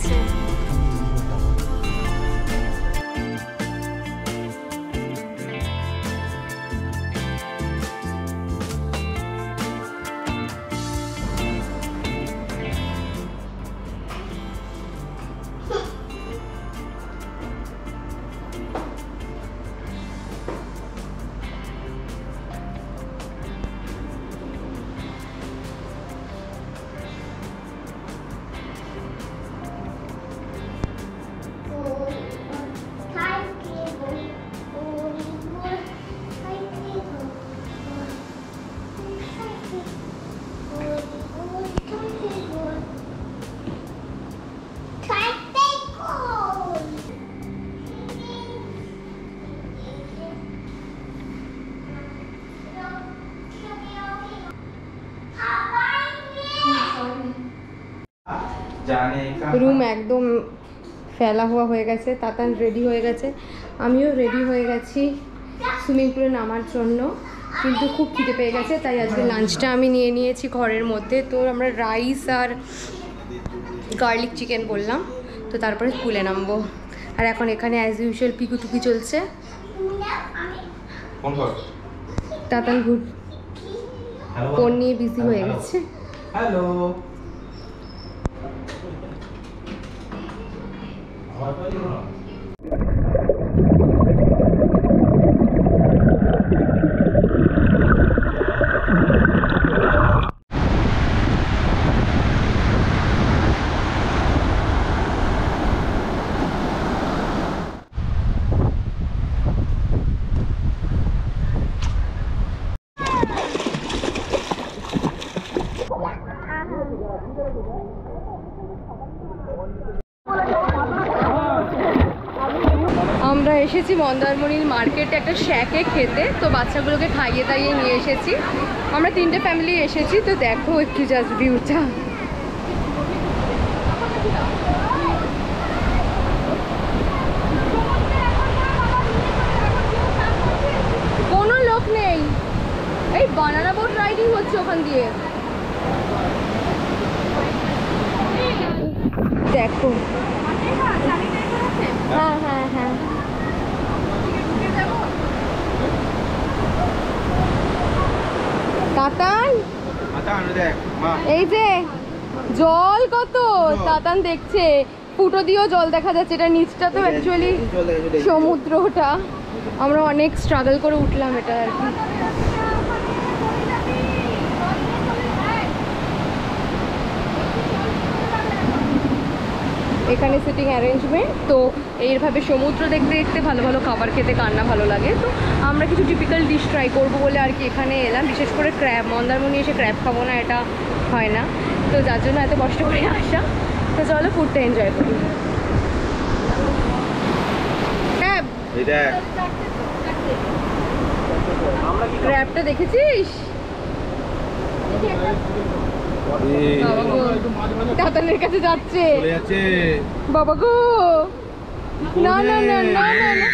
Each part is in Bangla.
লাগছে। রুম একদম ফেলা হওয়া হয়ে গেছে, তাতান রেডি হয়ে গেছে, আমিও রেডি হয়ে গেছি সুইমিং পুলে নামার জন্য। কিন্তু খুব খিদে পেয়ে গেছে, তাই আজকে লাঞ্চটা আমি নিয়ে নিয়েছি ঘরের মধ্যে। তো আমরা রাইস আর গার্লিক চিকেন বললাম, তো তারপরে পুলে নামবো। আর এখন এখানে অ্যাজ ইউজুয়াল পিকুটুকি চলছে। তাতান ফোন নিয়ে বিজি হয়ে গেছে। হ্যালো আমরা এসেছি মন্দারমণির মার্কেটে একটা শ্যাকে খেতে, তো বাচ্চাগুলোকে খাইয়ে দাইয়ে নিয়ে এসেছি। আমরা 3টে ফ্যামিলি এসেছি, তো দেখো একটু জাস্ট ভিউটা। কোনো লোক নেই, এই বানানা বোট রাইডিং হচ্ছে ওখান দিয়ে, দেখো। হ্যাঁ হ্যাঁ হ্যাঁ, তাতান এই যে জল কত, তাতান দেখছে ফুটো দিয়েও জল দেখা যাচ্ছে। এটা নিচটা তো অ্যাকচুয়ালি সমুদ্রটা, আমরা অনেক স্ট্রাগল করে উঠলাম এটা আর কি। এখানে সিটিং অ্যারেঞ্জমেন্ট, তো এইভাবে সমুদ্র দেখতে দেখতে ভালো ভালো খাবার খেতে কার না ভালো লাগে। তো আমরা কিছু টিপিক্যাল ডিশ ট্রাই করবো বলে আর কি এখানে এলাম। বিশেষ করে ক্র্যাব, মন্দারমণি এসে ক্র্যাব খাবো না এটা হয় না, তো যার জন্য এত কষ্ট করে আসা। তো চলো ফুডটা এনজয় করি। ক্র্যাবটা দেখেছিস? তাতানের কাছে যাচ্ছে বাবা গো, না না না না না।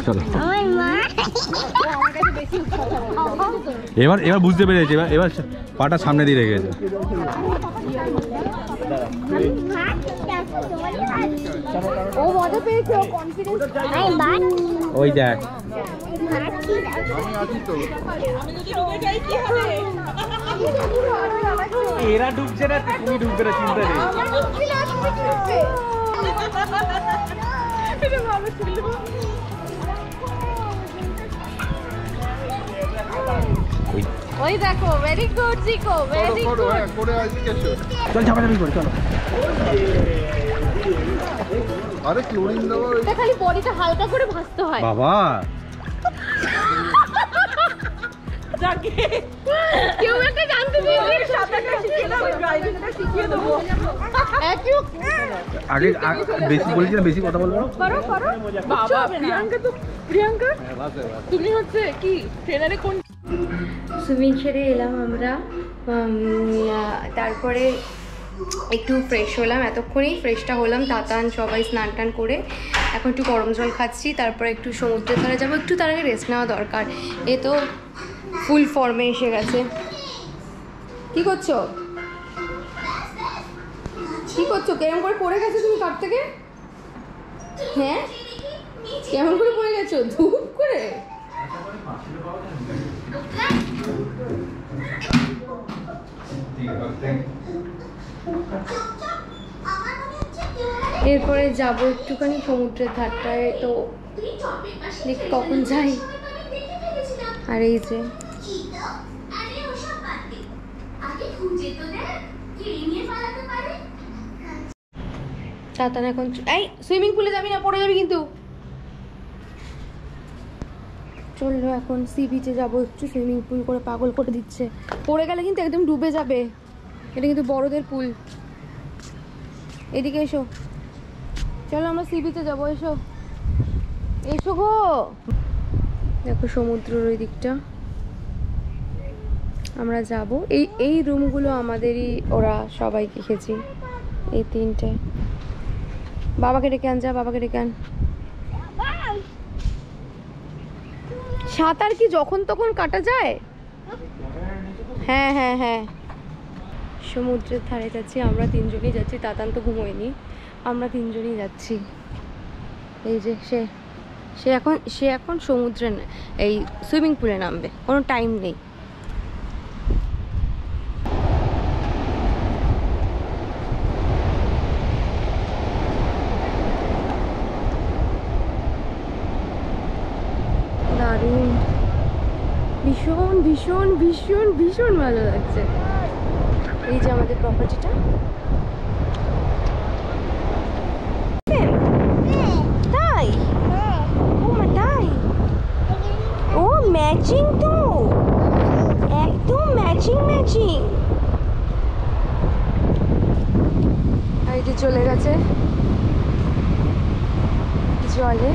চলো এবার এবার বুঝতে পেরেছি, এবার পাটা সামনে দিয়ে রেখেছে। ও মজা পেয়েছে, ও কনফিডেন্স। ওই দেখ এরা ডুবছে না, তুমি ডুববে না, চিন্তা নেই। ওই দেখো, ভেরি গুড জিকো, ভেরি গুড। চল ঝাপাঝাপি করি, চলো। আরে ক্লোরিন দাও, এটা খালি বডিটা হালকা করে ভাজতে হয় বাবা। কেউ একটা জানতে দিবি, সাঁতারটা শিখিয়ে দাও, ড্রাইভিংটা শিখিয়ে দেবো। একটু আগে বেশি বলেছি না, বেশি কথা বলবো। করো করো বাবা। প্রিয়াঙ্কা তো, প্রিয়াঙ্কা তুমি হচ্ছে কি ট্রেনারে কোন? সুইমিং সেরে এলাম আমরা, তারপরে একটু ফ্রেশ হলাম, এতক্ষণেই ফ্রেশটা হলাম। তাতান সবাই স্নান টান করে এখন একটু গরম জল খাচ্ছি, তারপরে একটু সমুদ্রের ধারে যাবো। একটু তার আগে রেস্ট নেওয়া দরকার, এ তো ফুল ফর্মে এসে গেছে। কি করছো, কি করছো? কেমন করে পড়ে গেছো তুমি কাপ থেকে? হ্যাঁ, কেমন করে পড়ে গেছো? ধূপ করে। এরপরে যাবো একটুখানি সমুদ্রের ধারটায়, তো দেখি কখন যাই। আর এই যে চাতান এখন, এই সুইমিং পুলে যাবি না, পড়ে যাবি কিন্তু। চললো এখন সি বিচে যাবো, একটু সুইমিং পুল করে পাগল করে দিচ্ছে। পড়ে গেলে কিন্তু একদম ডুবে যাবে, এটা কিন্তু বড়দের পুল। এদিকে এসো, চলো আমরা সি বিচে যাবো, এসো এসো গো। দেখো সমুদ্রের ওই দিকটা আমরা যাব। এই রুমগুলো আমাদেরই, ওরা সবাই দেখেছি, এই তিনটে। বাবাকে ডেকে আন, যা বাবাকে ডেকে আন। সাঁতার কি যখন তখন কাটা যায়? হ্যাঁ হ্যাঁ হ্যাঁ, সমুদ্রের ধারে যাচ্ছি আমরা, তিনজনই যাচ্ছি। তাতান তো ঘুমোয়নি, আমরা তিনজনই যাচ্ছি। এই যে সে এখন সমুদ্রে, এই সুইমিং পুলে নামবে, কোনো টাইম নেই। দারুণ, ভীষণ ভীষণ ভীষণ ভীষণ ভালো লাগছে। এই যে আমাদের প্রপার্টিটা, তাই ও মা, তাই ও ম্যাচিং, তো একদম ম্যাচিং ম্যাচিং। এই যে চলে গেছে জলে।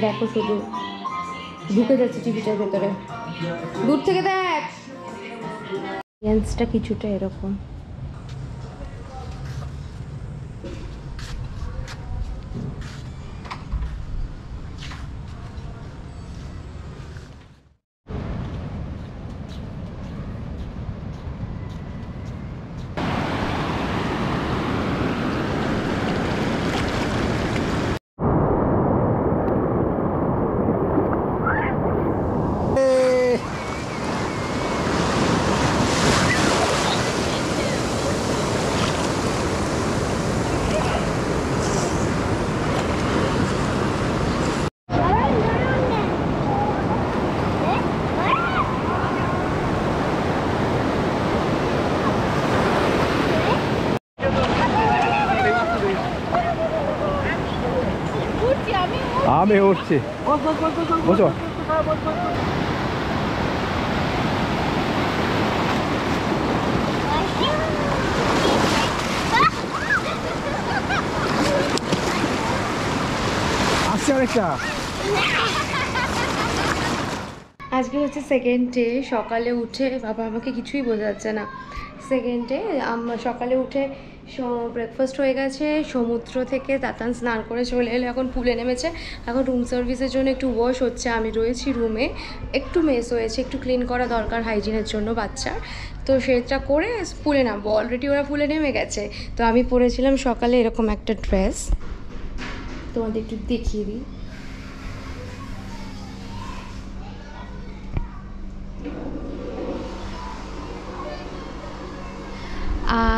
দেখো শুধু ঢুকে যাচ্ছে টিভিটার ভেতরে, দূর থেকে দেখ। লেন্সটা কিছুটা এরকম। নামে উঠছে বসো। আসছে আরেকটা। আজকে হচ্ছে সেকেন্ড ডে। সকালে উঠে বাবা আমাকে কিছুই বোঝাচ্ছে না। সেকেন্ড ডে সকালে উঠে ব্রেকফাস্ট হয়ে গেছে, সমুদ্র থেকে তাতান স্নান করে চলে এলো, এখন পুলে নেমেছে। এখন রুম সার্ভিসের জন্য একটু ওয়াশ হচ্ছে, আমি রয়েছি রুমে। একটু মেস হয়েছে, একটু ক্লিন করা দরকার হাইজিনের জন্য বাচ্চার, তো সেটা করে পুলে নামবো। অলরেডি ওরা পুলে নেমে গেছে। তো আমি পরেছিলাম সকালে এরকম একটা ড্রেস, তোমাদের একটু দেখিয়ে দিই।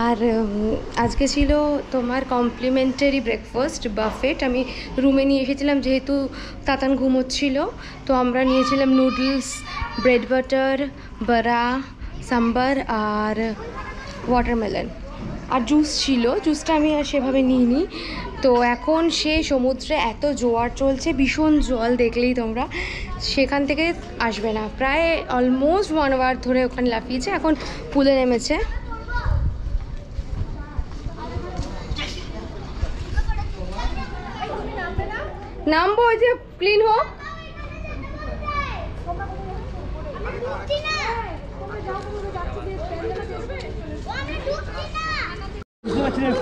আর আজকে ছিল তোমার কমপ্লিমেন্টারি ব্রেকফাস্ট বাফেট। আমি রুমে নিয়ে এসেছিলাম যেহেতু তাতান ঘুমোচ্ছিল, তো আমরা নিয়েছিলাম নুডলস, ব্রেড বাটার, বড়া, সাম্বার আর ওয়াটারমেলন, আর জুস ছিল। জুসটা আমি আর সেভাবে নিইনি। তো এখন সে সমুদ্রে এত জোয়ার চলছে, ভীষণ জল, দেখলেই তোমরা, সেখান থেকে আসবে না। প্রায় অলমোস্ট 1 আওয়ার ধরে ওখানে লাফিয়েছে, এখন পুলে নেমেছে। নামবো, ওই যে ক্লিন হোক।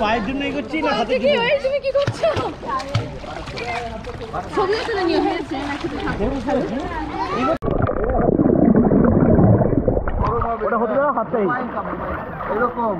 পায়ের জন্য এই করছি না হাতে তুমি কি করছো? ছবি তুলে নিয়ে হয়েছে ওটা হতে দাও হাতটাই এরকম